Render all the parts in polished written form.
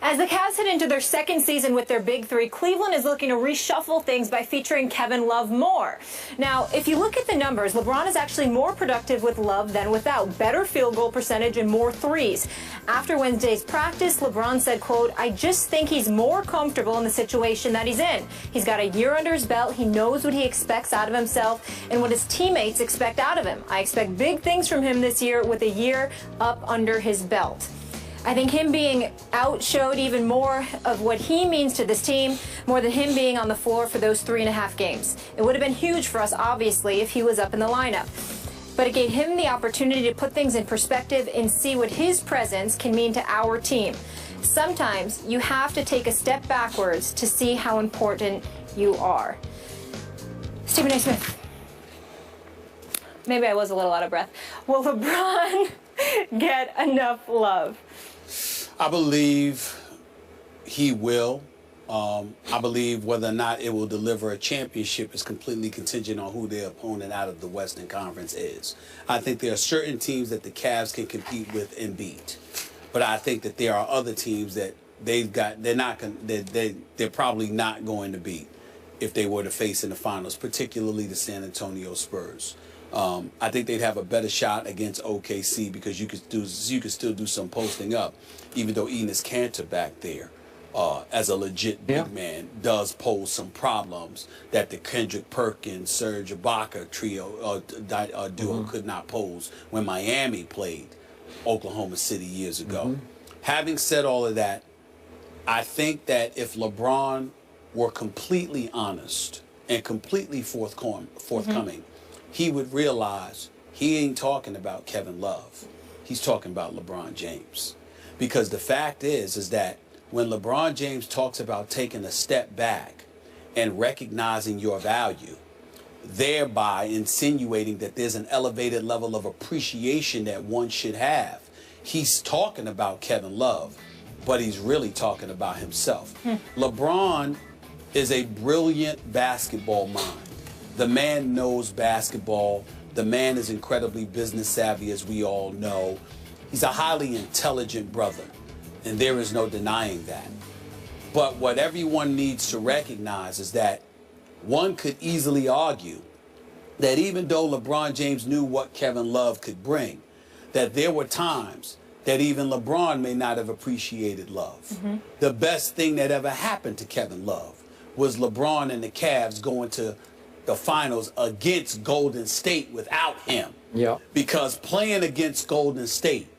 As the Cavs head into their second season with their big three, Cleveland is looking to reshuffle things by featuring Kevin Love more. Now, if you look at the numbers, LeBron is actually more productive with Love than without. Better field goal percentage and more threes. After Wednesday's practice, LeBron said, quote, "I just think he's more comfortable in the situation that he's in. He's got a year under his belt. He knows what he expects out of himself and what his teammates expect out of him. I expect big things from him this year with a year up under his belt." I think him being out showed even more of what he means to this team, more than him being on the floor for those 3.5 games. It would have been huge for us, obviously, if he was up in the lineup. But it gave him the opportunity to put things in perspective and see what his presence can mean to our team. Sometimes you have to take a step backwards to see how important you are. Stephen A. Smith. Maybe I was a little out of breath. Will LeBron get enough love? I believe he will. I believe whether or not it will deliver a championship is completely contingent on who their opponent out of the Western Conference is. I think there are certain teams that the Cavs can compete with and beat, but I think that there are other teams that they're probably not going to beat if they were to face in the finals, particularly the San Antonio Spurs. I think they'd have a better shot against OKC because you could still do some posting up, even though Enes Kanter back there, as a legit big man, does pose some problems that the Kendrick Perkins, Serge Ibaka trio duo could not pose when Miami played Oklahoma City years ago. Having said all of that, I think that if LeBron were completely honest and completely forthcoming, he would realize he ain't talking about Kevin Love. He's talking about LeBron James. Because the fact is that when LeBron James talks about taking a step back and recognizing your value, thereby insinuating that there's an elevated level of appreciation that one should have, he's talking about Kevin Love, but he's really talking about himself. LeBron is a brilliant basketball mind. The man knows basketball. The man is incredibly business savvy, as we all know. He's a highly intelligent brother, and there is no denying that. But what everyone needs to recognize is that one could easily argue that even though LeBron James knew what Kevin Love could bring, that there were times that even LeBron may not have appreciated Love. The best thing that ever happened to Kevin Love was LeBron and the Cavs going to the finals against Golden State without him. Because playing against Golden State,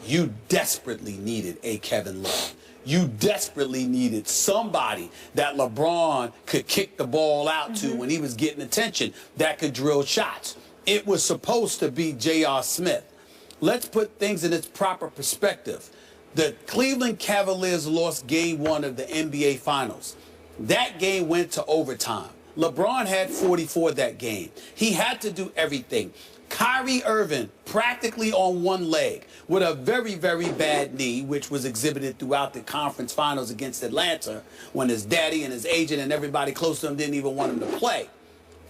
you desperately needed a Kevin Love. You desperately needed somebody that LeBron could kick the ball out to when he was getting attention, that could drill shots. It was supposed to be J.R. Smith. Let's put things in its proper perspective. The Cleveland Cavaliers lost Game 1 of the NBA Finals. That game went to overtime. LeBron had 44 that game. He had to do everything. Kyrie Irving practically on one leg with a very, very bad knee, which was exhibited throughout the conference finals against Atlanta when his daddy and his agent and everybody close to him didn't even want him to play.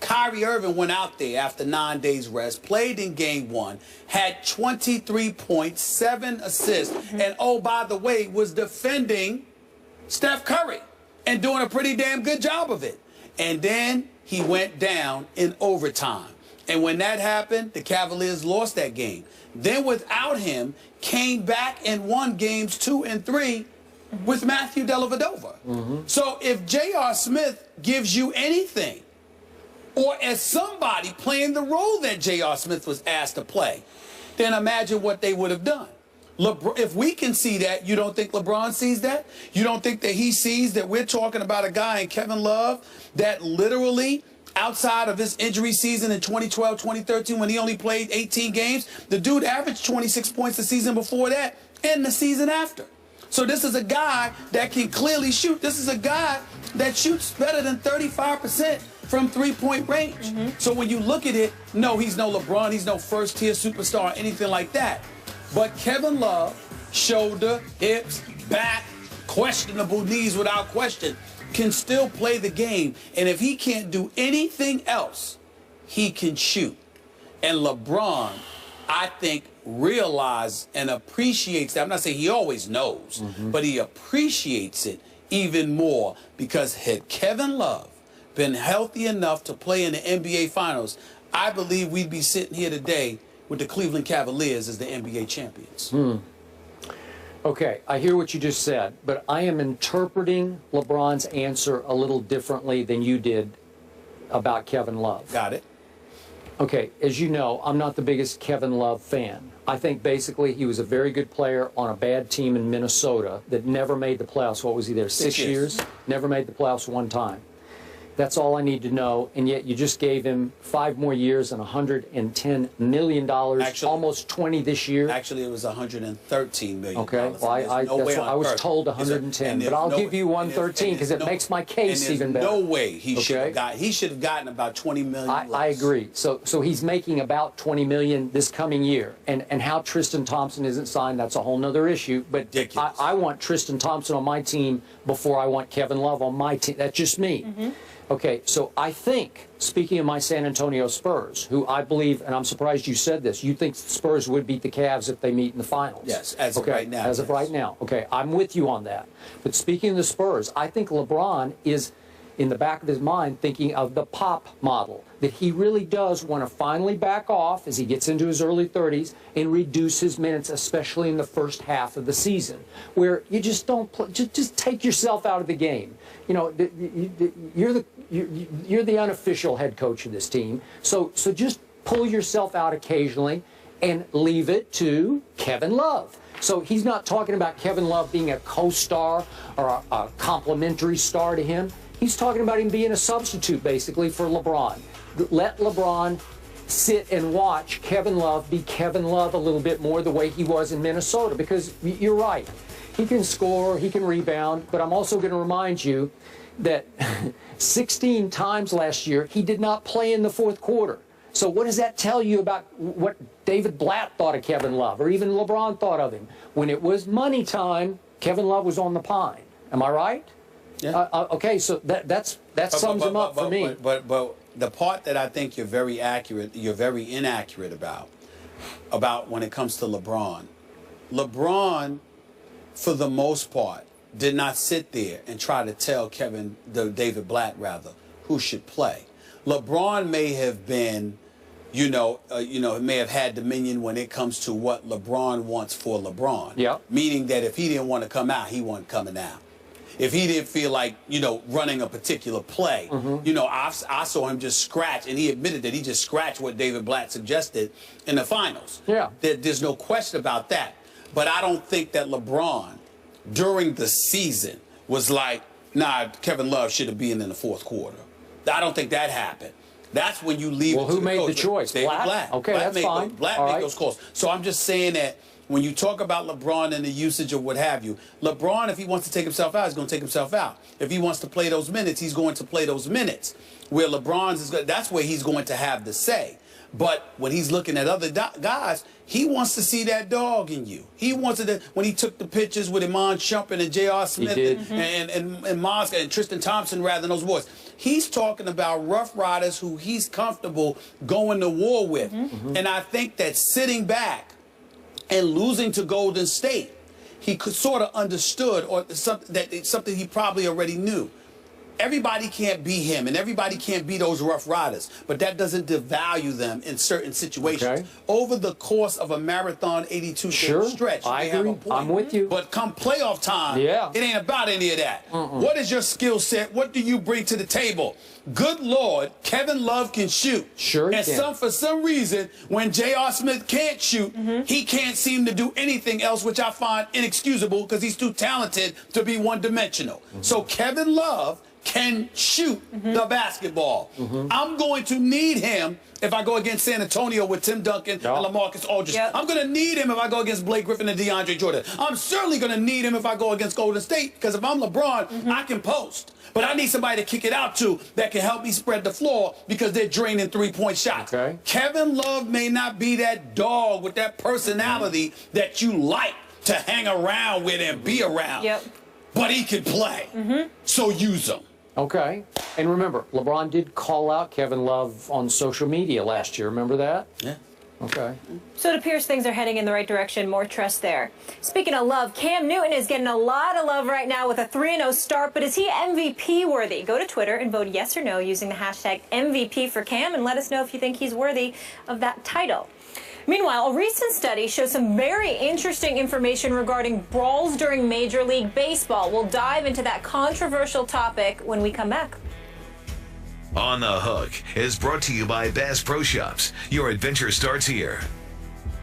Kyrie Irving went out there after 9 days rest, played in Game 1, had 23 points, 7 assists, and oh, by the way, was defending Steph Curry and doing a pretty damn good job of it. And then he went down in overtime. And when that happened, the Cavaliers lost that game. Then without him, came back and won games 2 and 3 with Matthew Dellavedova. So if J.R. Smith gives you anything, or as somebody playing the role that J.R. Smith was asked to play, then imagine what they would have done. If we can see that, you don't think LeBron sees that? You don't think that he sees that we're talking about a guy in Kevin Love that literally, outside of his injury season in 2012, 2013, when he only played 18 games, the dude averaged 26 points the season before that and the season after. So this is a guy that can clearly shoot. This is a guy that shoots better than 35% from three-point range. So when you look at it, no, he's no LeBron, he's no first-tier superstar or anything like that. But Kevin Love, shoulder, hips, back, questionable knees without question, can still play the game. And if he can't do anything else, he can shoot. And LeBron, I think, realize and appreciates that. I'm not saying he always knows, but he appreciates it even more because had Kevin Love been healthy enough to play in the NBA Finals, I believe we'd be sitting here today with the Cleveland Cavaliers as the NBA champions. Okay, I hear what you just said, but I am interpreting LeBron's answer a little differently than you did about Kevin Love. Got it. Okay, as you know, I'm not the biggest Kevin Love fan. I think basically he was a very good player on a bad team in Minnesota that never made the playoffs. What was he there, 6 years? Never made the playoffs one time. That's all I need to know, and yet you just gave him 5 more years and $110 million, Actually, almost 20 this year. Actually, it was $113 million. Okay, well, I was told 110, but I'll give you 113 because it makes my case even better. No way he should have gotten about 20 million. I agree. So he's making about 20 million this coming year, and how Tristan Thompson isn't signed, that's a whole nother issue. But I want Tristan Thompson on my team before I want Kevin Love on my team. That's just me. Okay, so I think, speaking of my San Antonio Spurs, who I believe, and I'm surprised you said this, you think Spurs would beat the Cavs if they meet in the finals. Yes, as of right now. As of right now. Okay, I'm with you on that. But speaking of the Spurs, I think LeBron is, in the back of his mind, thinking of the Pop model, that he really does want to finally back off as he gets into his early 30s and reduce his minutes, especially in the first half of the season, where you just don't play, just take yourself out of the game. You know, you're the unofficial head coach of this team, so just pull yourself out occasionally and leave it to Kevin Love. So he's not talking about Kevin Love being a co-star or a complimentary star to him. He's talking about him being a substitute, basically, for LeBron. Let LeBron sit and watch Kevin Love be Kevin Love a little bit more the way he was in Minnesota, because you're right. He can score, he can rebound, but I'm also going to remind you that 16 times last year he did not play in the fourth quarter. So what does that tell you about what David Blatt thought of Kevin Love, or even LeBron thought of him? When it was money time, Kevin Love was on the pine. Am I right? Yeah. Okay, so that sums him up for me. But the part that I think you're very inaccurate about when it comes to LeBron. LeBron, for the most part, did not sit there and try to tell David Blatt rather, who should play. LeBron may have been, may have had dominion when it comes to what LeBron wants for LeBron. Yeah. Meaning that if he didn't want to come out, he wasn't coming out. If he didn't feel like, running a particular play, I saw him just scratch, and he admitted that he just scratched what David Blatt suggested in the finals. Yeah. There's no question about that. But I don't think that LeBron, during the season, was like, nah, Kevin Love should have been in the fourth quarter. I don't think that happened. That's when you leave. Well, who made the choice? David Blatt. Okay, that's fine. Blatt made those calls. So I'm just saying that when you talk about LeBron and the usage of what have you, LeBron, if he wants to take himself out, he's going to take himself out. If he wants to play those minutes, he's going to play those minutes. Where LeBron's that's where he's going to have the say. But when he's looking at other guys, he wants to see that dog in you. He wanted to, when he took the pictures with Iman Shumpert and J.R. Smith and Mosca and Tristan Thompson, rather than those boys. He's talking about rough riders who he's comfortable going to war with. And I think that sitting back and losing to Golden State, he could sort of understood, or something he probably already knew. Everybody can't be him, and everybody can't be those rough riders, but that doesn't devalue them in certain situations. Okay. Over the course of a marathon 82-game stretch, I have agree. a point. I'm with you. But come playoff time, it ain't about any of that. What is your skill set? What do you bring to the table? Good Lord, Kevin Love can shoot. Sure he can. For some reason, when J.R. Smith can't shoot, he can't seem to do anything else, which I find inexcusable because he's too talented to be one-dimensional. So Kevin Love can shoot the basketball. I'm going to need him if I go against San Antonio with Tim Duncan and LaMarcus Aldridge. I'm going to need him if I go against Blake Griffin and DeAndre Jordan. I'm certainly going to need him if I go against Golden State, because if I'm LeBron, I can post. But I need somebody to kick it out to that can help me spread the floor because they're draining three-point shots. Kevin Love may not be that dog with that personality that you like to hang around with and be around. But he can play. So use him. Okay. And remember, LeBron did call out Kevin Love on social media last year. Remember that? Yeah. Okay. So it appears things are heading in the right direction. More trust there. Speaking of love, Cam Newton is getting a lot of love right now with a 3-0 start, but is he MVP worthy? Go to Twitter and vote yes or no using the hashtag MVP for Cam and let us know if you think he's worthy of that title. Meanwhile, a recent study shows some very interesting information regarding brawls during Major League Baseball. We'll dive into that controversial topic when we come back. On the Hook is brought to you by Bass Pro Shops. Your adventure starts here.